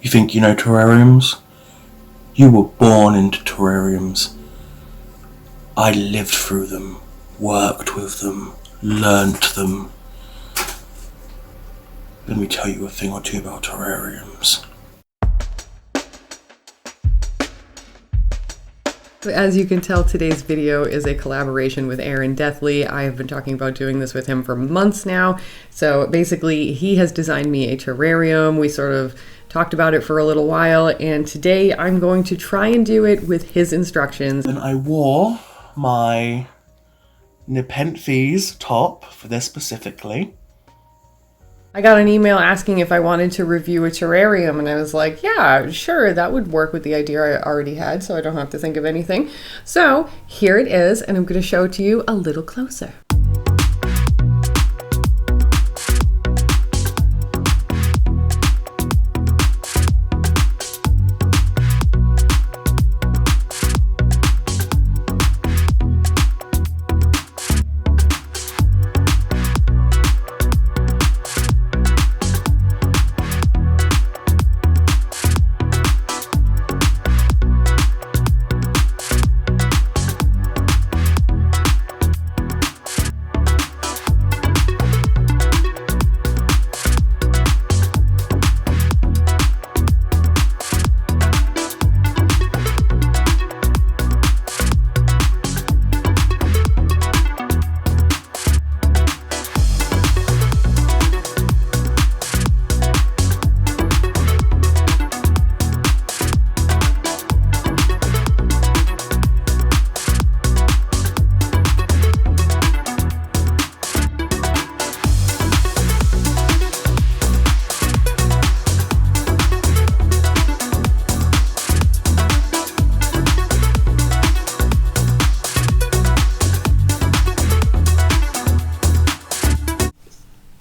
You think you know terrariums? You were born into terrariums. I lived through them, worked with them, learnt them. Let me tell you a thing or two about terrariums. As you can tell, today's video is a collaboration with Aaron Deathley. I have been talking about doing this with him for months now. So basically, he has designed me a terrarium. We sort of talked about it for a little while, and today I'm going to try and do it with his instructions. And I wore my Nepenthes top for this specifically. I got an email asking if I wanted to review a terrarium, and I was like, yeah, sure, that would work with the idea I already had, so I don't have to think of anything. So here it is, and I'm going to show it to you a little closer.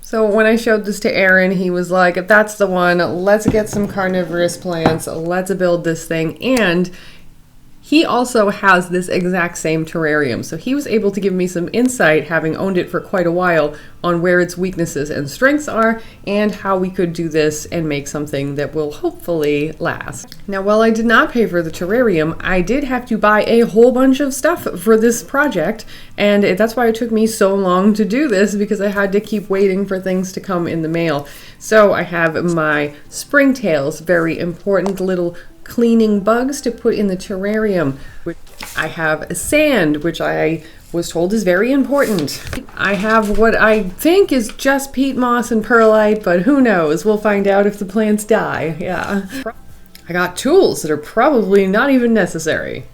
So when I showed this to Aaron, he was like, that's the one, let's get some carnivorous plants, let's build this thing. And he also has this exact same terrarium. So he was able to give me some insight, having owned it for quite a while, on where its weaknesses and strengths are and how we could do this and make something that will hopefully last. Now, while I did not pay for the terrarium, I did have to buy a whole bunch of stuff for this project, and that's why it took me so long to do this, because I had to keep waiting for things to come in the mail. So I have my springtails, very important little cleaning bugs to put in the terrarium. I have sand, which I was told is very important. I have what I think is just peat moss and perlite, but who knows? We'll find out if the plants die. Yeah. I got tools that are probably not even necessary,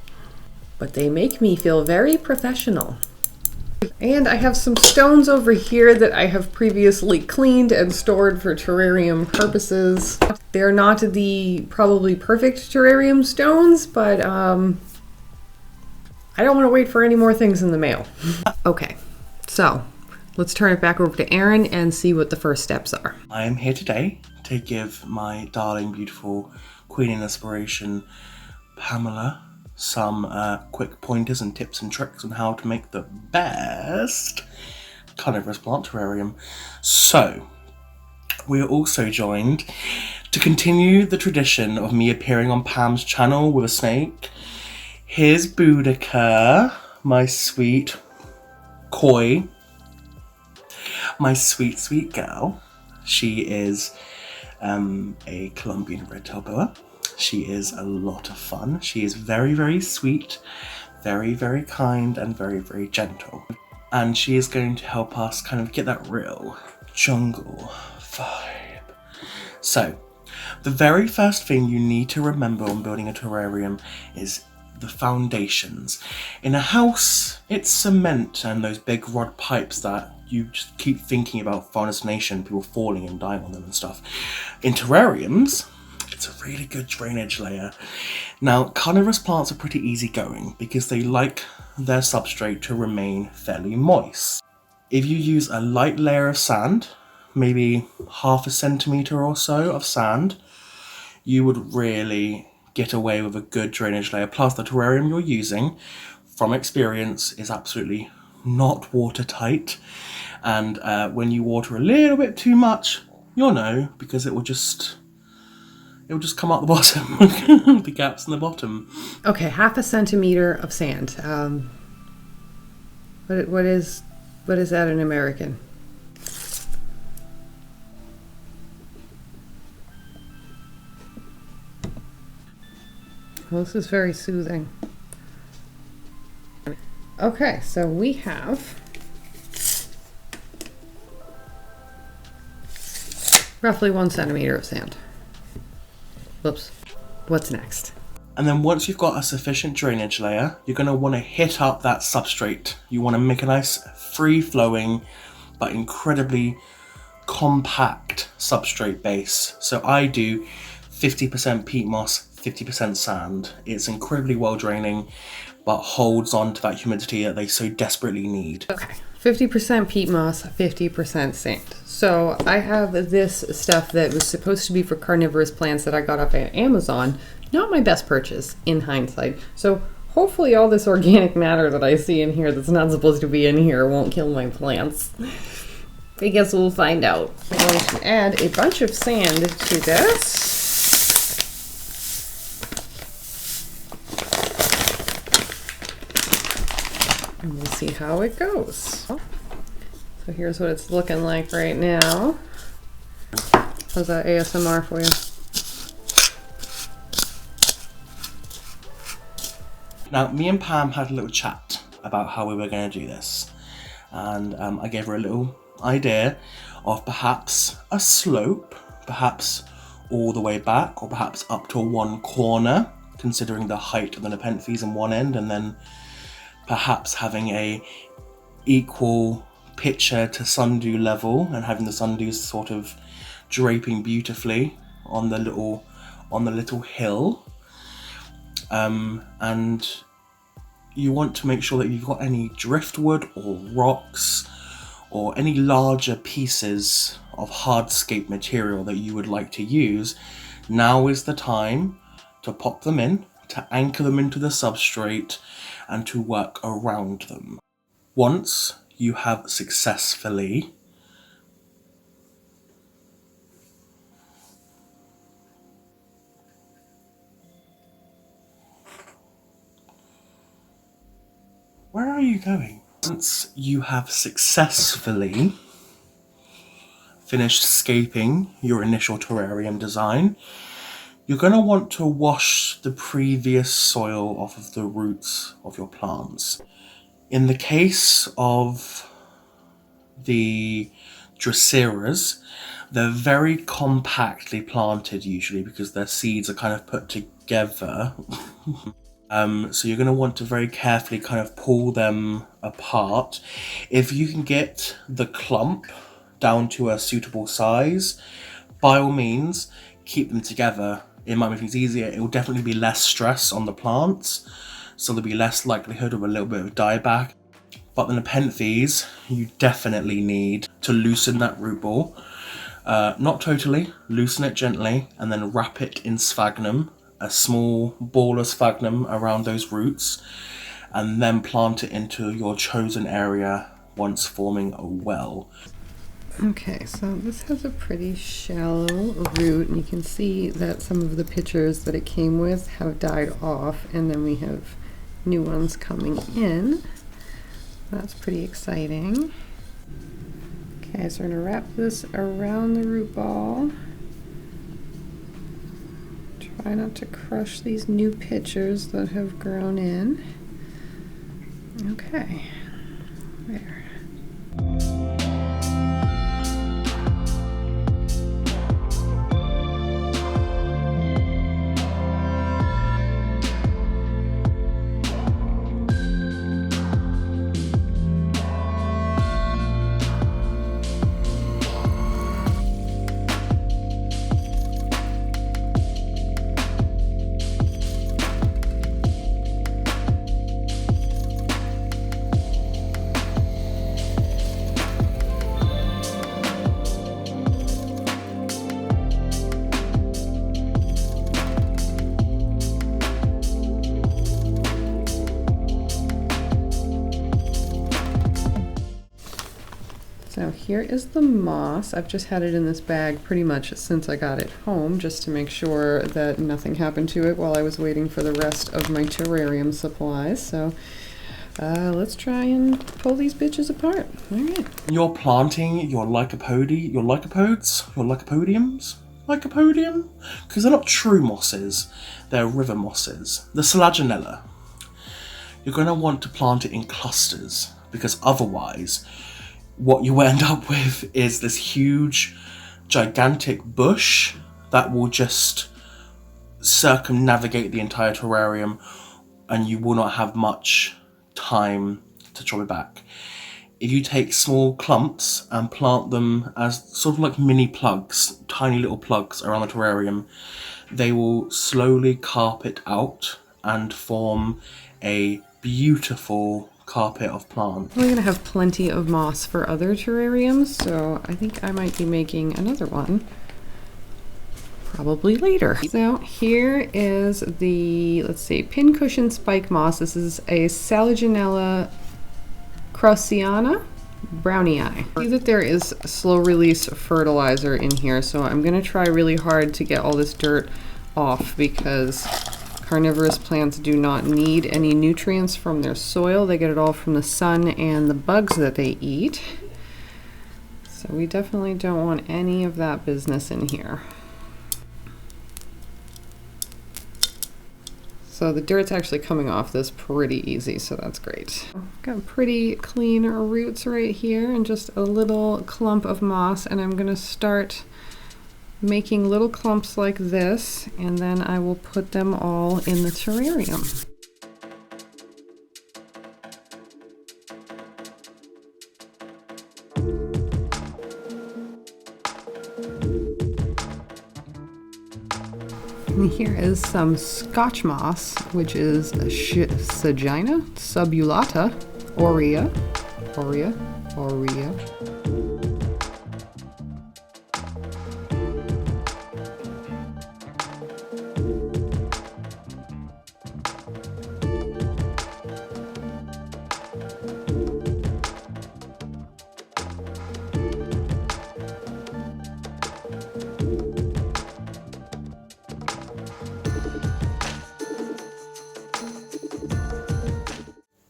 but they make me feel very professional. And I have some stones over here that I have previously cleaned and stored for terrarium purposes. They're not the probably perfect terrarium stones, but I don't want to wait for any more things in the mail. Okay, so let's turn it back over to Aaron and see what the first steps are. I am here today to give my darling, beautiful Queen in Inspiration, Pamela, some quick pointers and tips and tricks on how to make the best carnivorous plant terrarium. So, we are also joined to continue the tradition of me appearing on Pam's channel with a snake. Here's Boudica, my sweet koi, my sweet, sweet girl. She is a Colombian red-tailed boa. She is a lot of fun. She is very, very sweet, very, very kind, and very, very gentle. And she is going to help us kind of get that real jungle vibe. So, the very first thing you need to remember when building a terrarium is the foundations. In a house, it's cement and those big rod pipes that you just keep thinking about for nation, people falling and dying on them and stuff. In terrariums, it's a really good drainage layer. Now, carnivorous plants are pretty easygoing because they like their substrate to remain fairly moist. If you use a light layer of sand, maybe 1/2 centimeter or so of sand, you would really get away with a good drainage layer. Plus, the terrarium you're using, from experience, is absolutely not watertight. And when you water a little bit too much, you'll know, because it will just it'll just come out the bottom. The gaps in the bottom. Okay, 1/2 centimeter of sand. What is that in American? Well, this is very soothing. Okay, so we have roughly 1 centimeter of sand. Whoops. What's next? And then once you've got a sufficient drainage layer, you're going to want to hit up that substrate. You want to make a nice free-flowing but incredibly compact substrate base. So I do 50% peat moss, 50% sand. It's incredibly well draining, but holds on to that humidity that they so desperately need. Okay, 50% peat moss, 50% sand. So I have this stuff that was supposed to be for carnivorous plants that I got off of Amazon. Not my best purchase in hindsight. So hopefully all this organic matter that I see in here that's not supposed to be in here won't kill my plants. I guess we'll find out. I'm going to add a bunch of sand to this. And we'll see how it goes. So here's what it's looking like right now. How's that ASMR for you? Now, me and Pam had a little chat about how we were going to do this. And I gave her a little idea of perhaps a slope, perhaps all the way back, or perhaps up to one corner, considering the height of the nepenthes in one end, and then perhaps having a equal pitcher to sundew level and having the sundews sort of draping beautifully on the little hill. And you want to make sure that you've got any driftwood or rocks or any larger pieces of hardscape material that you would like to use. Now is the time to pop them in, to anchor them into the substrate, and to work around them. Once you have successfully Where are you going? Once you have successfully finished scaping your initial terrarium design, you're going to want to wash the previous soil off of the roots of your plants. In the case of the Dracaeras, they're very compactly planted usually because their seeds are kind of put together. So you're going to want to very carefully kind of pull them apart. If you can get the clump down to a suitable size, by all means, keep them together. It might make things easier. It will definitely be less stress on the plants, so there'll be less likelihood of a little bit of dieback. But the nepenthes, you definitely need to loosen that root ball. Not totally, loosen it gently, and then wrap it in sphagnum, a small ball of sphagnum around those roots, and then plant it into your chosen area once forming a well. Okay, so this has a pretty shallow root, and you can see that some of the pictures that it came with have died off, and then we have new ones coming in. That's pretty exciting. Okay, so we're going to wrap this around the root ball. Try not to crush these new pitchers that have grown in. Okay, there. here is the moss. I've just had it in this bag pretty much since I got it home, just to make sure that nothing happened to it while I was waiting for the rest of my terrarium supplies. So let's try and pull these bitches apart. All right. You're planting your lycopodiums? Lycopodium? Because they're not true mosses, they're river mosses. The Selaginella. You're going to want to plant it in clusters, because otherwise what you end up with is this huge, gigantic bush that will just circumnavigate the entire terrarium, and you will not have much time to chop it back. If you take small clumps and plant them as sort of like mini plugs, tiny little plugs around the terrarium, they will slowly carpet out and form a beautiful carpet of plants. We're gonna have plenty of moss for other terrariums, so I think I might be making another one probably later. So here is the, let's see, pincushion spike moss. This is a Selaginella kraussiana brownie eye. I see that there is slow release fertilizer in here, so I'm gonna try really hard to get all this dirt off, because carnivorous plants do not need any nutrients from their soil. They get it all from the sun and the bugs that they eat. So we definitely don't want any of that business in here. So the dirt's actually coming off this pretty easy, so that's great. Got pretty clean roots right here and just a little clump of moss, and I'm gonna start making little clumps like this, and then I will put them all in the terrarium. And here is some Scotch moss, which is a Sagina subulata, aurea.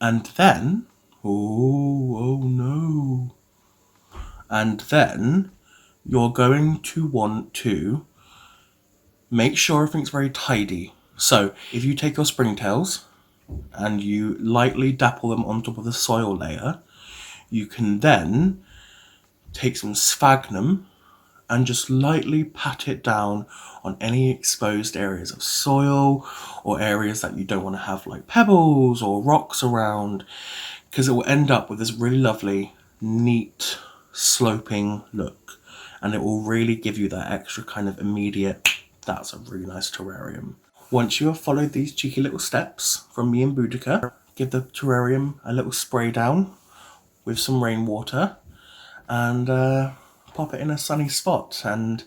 And then, oh no. And then you're going to want to make sure everything's very tidy. So if you take your springtails and you lightly dapple them on top of the soil layer, you can then take some sphagnum and just lightly pat it down on any exposed areas of soil or areas that you don't want to have like pebbles or rocks around, because it will end up with this really lovely, neat, sloping look, and it will really give you that extra kind of immediate, that's a really nice terrarium. Once you have followed these cheeky little steps from me and Boudica, give the terrarium a little spray down with some rainwater and pop it in a sunny spot, and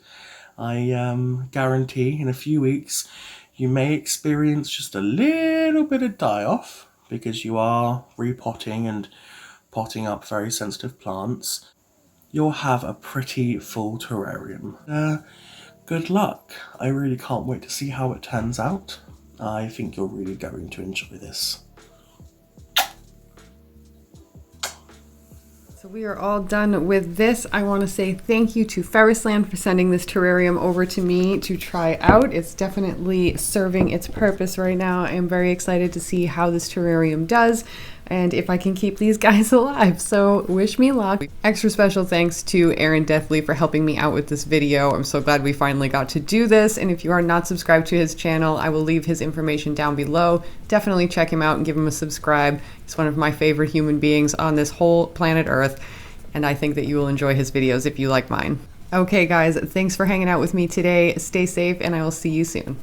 I guarantee in a few weeks you may experience just a little bit of die-off, because you are repotting and potting up very sensitive plants. You'll have a pretty full terrarium. Good luck. I really can't wait to see how it turns out. I think you're really going to enjoy this. So we are all done with this. I want to say thank you to Ferrisland for sending this terrarium over to me to try out. It's definitely serving its purpose right now. I'm very excited to see how this terrarium does and if I can keep these guys alive. So wish me luck. Extra special thanks to Aaron Deathley for helping me out with this video. I'm so glad we finally got to do this. And if you are not subscribed to his channel, I will leave his information down below. Definitely check him out and give him a subscribe. He's one of my favorite human beings on this whole planet Earth, and I think that you will enjoy his videos if you like mine. Okay guys, thanks for hanging out with me today. Stay safe, and I will see you soon.